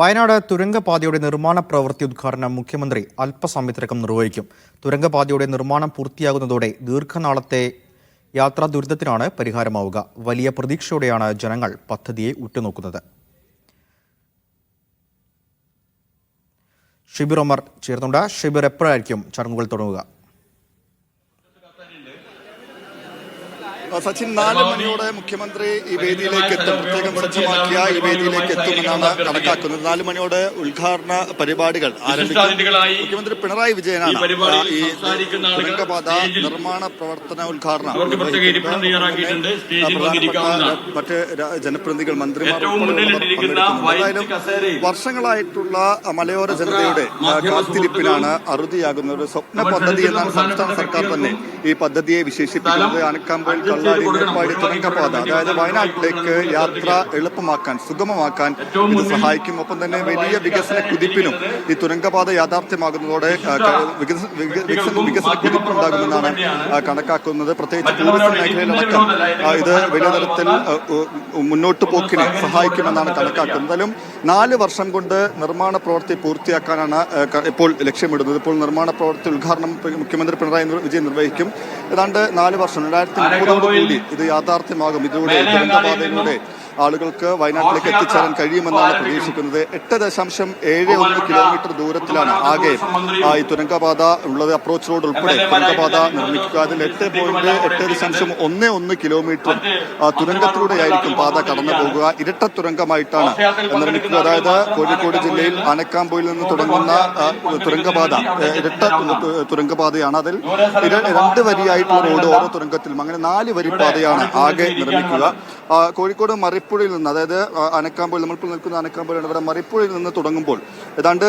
വയനാട് തുരങ്കപാതയുടെ നിർമ്മാണ പ്രവൃത്തി ഉദ്ഘാടനം മുഖ്യമന്ത്രി അല്പസമയത്തിനകം നിർവഹിക്കും. തുരങ്കപാതയുടെ നിർമ്മാണം പൂർത്തിയാകുന്നതോടെ ദീർഘനാളത്തെ യാത്രാ ദുരിതത്തിനാണ് പരിഹാരമാവുക. വലിയ പ്രതീക്ഷയോടെയാണ് ജനങ്ങൾ പദ്ധതിയെ ഉറ്റുനോക്കുന്നത്. ഷിബിർ ഒമർ ചേർന്നുണ്ട്. ഷിബിർ, എപ്പോഴായിരിക്കും ചടങ്ങുകൾ തുടങ്ങുക? സച്ചിൻ, 4 മണിയോടെ മുഖ്യമന്ത്രി ഈ വേദിയിലേക്ക് എത്തും. പ്രത്യേകം സജ്ജമാക്കിയ ഈ വേദിയിലേക്ക് എത്തുമെന്നാണ് കണക്കാക്കുന്നത്. 4 മണിയോടെ ഉദ്ഘാടന പരിപാടികൾ ആരംഭിക്കും. മുഖ്യമന്ത്രി പിണറായി വിജയനാണ് ഈ തുരങ്കപാത നിർമ്മാണ പ്രവർത്തന ഉദ്ഘാടനം. മറ്റ് ജനപ്രതിനിധികൾ, മന്ത്രിമാർ എന്തായാലും വർഷങ്ങളായിട്ടുള്ള മലയോര ജനതയുടെ കാത്തിരിപ്പിനാണ് അറുതിയാകുന്ന ഒരു സ്വപ്ന പദ്ധതി എന്നാണ് സംസ്ഥാന സർക്കാർ തന്നെ ഈ പദ്ധതിയെ വിശേഷിപ്പിക്കുന്നത്. ആനക്കാമ്പൊയിൽ മേപ്പാടി തുരങ്കപാത, അതായത് വയനാട്ടിലേക്ക് യാത്ര എളുപ്പമാക്കാൻ, സുഗമമാക്കാൻ ഇത് സഹായിക്കും. ഒപ്പം തന്നെ വലിയ വികസന കുതിപ്പിനും ഈ തുരങ്കപാത യാഥാർത്ഥ്യമാകുന്നതോടെ വികസന കുതിപ്പുണ്ടാകുമെന്നാണ് കണക്കാക്കുന്നത്. പ്രത്യേകിച്ച് ടൂറിസം മേഖലയിലടക്കം ഇത് വലിയ തരത്തിൽ മുന്നോട്ട് പോക്കിന് സഹായിക്കുമെന്നാണ് കണക്കാക്കുന്നത്. എന്തായാലും 4 വർഷം കൊണ്ട് നിർമ്മാണ പ്രവൃത്തി പൂർത്തിയാക്കാനാണ് ഇപ്പോൾ ലക്ഷ്യമിടുന്നത്. ഇപ്പോൾ നിർമ്മാണ പ്രവൃത്തി ഉദ്ഘാടനം മുഖ്യമന്ത്രി പിണറായി വിജയൻ നിർവഹിക്കും. ഏതാണ്ട് 4 വർഷം 2030 കൂടി ഇത് യാഥാർത്ഥ്യമാകും. ഇതിലൂടെ തുരങ്കപാതയിലൂടെ ആളുകൾക്ക് വയനാട്ടിലേക്ക് എത്തിച്ചേരാൻ കഴിയുമെന്നാണ് പ്രതീക്ഷിക്കുന്നത്. 8.71 കിലോമീറ്റർ ദൂരത്തിലാണ് ആകെ ഈ തുരങ്കപാത ഉള്ളത്. അപ്രോച്ച് റോഡ് ഉൾപ്പെടെ തുരങ്കപാത നിർമ്മിക്കുക. അതിൽ 8.11 കിലോമീറ്റർ തുരങ്കത്തിലൂടെയായിരിക്കും പാത കടന്നു പോകുക. ഇരട്ട തുരങ്കമായിട്ടാണ് നിർമ്മിക്കുക. അതായത് കോഴിക്കോട് ജില്ലയിൽ ആനക്കാമ്പൊയിൽ നിന്ന് തുടങ്ങുന്ന തുരങ്കപാത ഇരട്ട തുരങ്കപാതയാണ്. അതിൽ 2 വരിയായിട്ടുള്ള റോഡ് ഓരോ തുരങ്കത്തിലും, അങ്ങനെ 4 വരി പാതയാണ് ആകെ നിർമ്മിക്കുക. കോഴിക്കോട് മറിപ്പുഴയിൽ നിന്ന്, അതായത് ആനക്കാമ്പൊയിൽ, നമ്മളിപ്പോൾ നിൽക്കുന്ന ആനക്കാമ്പൊയിലാണ്, ഇവിടെ മറിപ്പുഴയിൽ നിന്ന് തുടങ്ങുമ്പോൾ ഏതാണ്ട്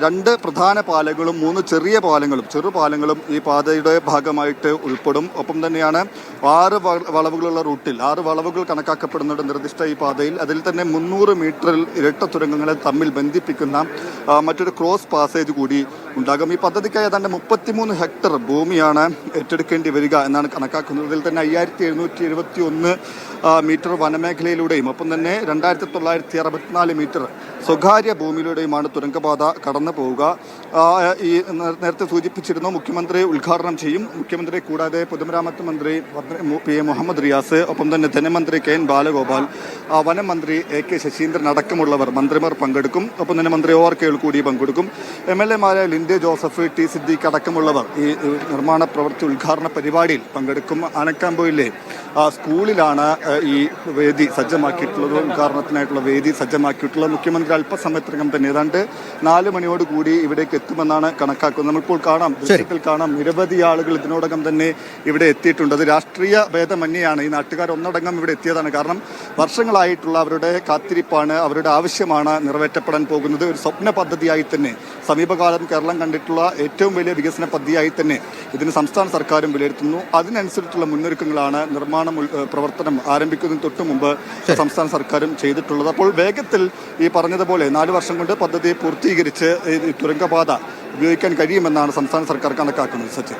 2 പ്രധാന പാലങ്ങളും 3 ചെറിയ പാലങ്ങളും ചെറുപാലങ്ങളും ഈ പാതയുടെ ഭാഗമായിട്ട് ഉൾപ്പെടും. ഒപ്പം തന്നെയാണ് 6 വളവുകളുള്ള റൂട്ടിൽ 6 വളവുകൾ കണക്കാക്കപ്പെടുന്നുണ്ട് നിർദ്ദിഷ്ട ഈ പാതയിൽ. അതിൽ തന്നെ 300 മീറ്ററിൽ ഇരട്ട തുരങ്കങ്ങളെ തമ്മിൽ ബന്ധിപ്പിക്കുന്ന മറ്റൊരു ക്രോസ് പാസേജ് കൂടി ഉണ്ടാകും. ഈ പദ്ധതിക്കായി ഏതാണ്ട് 33 ഹെക്ടർ ഭൂമിയാണ് ഏറ്റെടുക്കേണ്ടി വരിക എന്നാണ് കണക്കാക്കുന്നത്. ഇതിൽ തന്നെ 5771 മീറ്റർ വനമേഖലയിലൂടെയും ഒപ്പം തന്നെ 2964 മീറ്റർ സ്വകാര്യ ഭൂമിയിലൂടെയുമാണ് തുരങ്കപാത കടന്നു പോവുക. ഈ നേരത്തെ സൂചിപ്പിച്ചിരുന്നു, മുഖ്യമന്ത്രി ഉദ്ഘാടനം ചെയ്യും. മുഖ്യമന്ത്രി കൂടാതെ പൊതുമരാമത്ത് മന്ത്രി പി എ മുഹമ്മദ് റിയാസ്, ഒപ്പം തന്നെ ധനമന്ത്രി കെ എൻ ബാലഗോപാൽ, വനം മന്ത്രി എ കെ ശശീന്ദ്രൻ അടക്കമുള്ളവർ മന്ത്രിമാർ പങ്കെടുക്കും. ഒപ്പം തന്നെ മന്ത്രി OR കേൾക്കൂടി പങ്കെടുക്കും. MLA-മാരായ ലിൻഡെ ജോസഫ്, ടി സിദ്ദീഖ് അടക്കമുള്ളവർ ഈ നിർമ്മാണ പ്രവൃത്തി ഉദ്ഘാടന പരിപാടിയിൽ പങ്കെടുക്കും. ആനക്കാമ്പൊയിലെ സ്കൂളിലാണ് ഈ വേദി സജ്ജമാക്കിയിട്ടുള്ളത്. ഉദ്ഘാടനത്തിനായിട്ടുള്ള വേദി സജ്ജമാക്കിയിട്ടുള്ളത്. മുഖ്യമന്ത്രി അല്പസമയത്തിനകം തന്നെ ഏതാണ്ട് 4 മണിയോട് കൂടി ഇവിടേക്ക് എത്തുമെന്നാണ് കണക്കാക്കുന്നത്. നമ്മളിപ്പോൾ ദൃശ്യത്തിൽ കാണാം, നിരവധി ആളുകൾ ഇതിനോടകം തന്നെ ഇവിടെ എത്തിയിട്ടുണ്ട്. അത് രാഷ്ട്രീയ ഭേദമന്യെയാണ്. ഈ നാട്ടുകാർ ഒന്നടങ്കം ഇവിടെ എത്തിയതാണ്. കാരണം വർഷങ്ങളായിട്ടുള്ള അവരുടെ കാത്തിരിപ്പാണ്, അവരുടെ ആവശ്യമാണ് നിറവേറ്റപ്പെടാൻ പോകുന്നത്. ഒരു സ്വപ്ന പദ്ധതിയായി തന്നെ, സമീപകാലം കേരളം കണ്ടിട്ടുള്ള ഏറ്റവും വലിയ വികസന പദ്ധതിയായി തന്നെ ഇതിന് സംസ്ഥാന സർക്കാരും വിലയിരുത്തുന്നു. അതിനനുസരിച്ചുള്ള മുന്നൊരുക്കങ്ങളാണ് നിർമ്മാണ പ്രവർത്തനം ആരംഭിക്കുന്നതിന് തൊട്ട് മുമ്പ് സംസ്ഥാന സർക്കാരും ചെയ്തിട്ടുള്ളത്. അപ്പോൾ വേഗത്തിൽ ഈ പറഞ്ഞതുപോലെ 4 വർഷം കൊണ്ട് പദ്ധതി പൂർത്തീകരിച്ച് തുരങ്കപാത ഉപയോഗിക്കാൻ കഴിയുമെന്നാണ് സംസ്ഥാന സർക്കാർ കണക്കാക്കുന്നത്. സച്ചിൻ.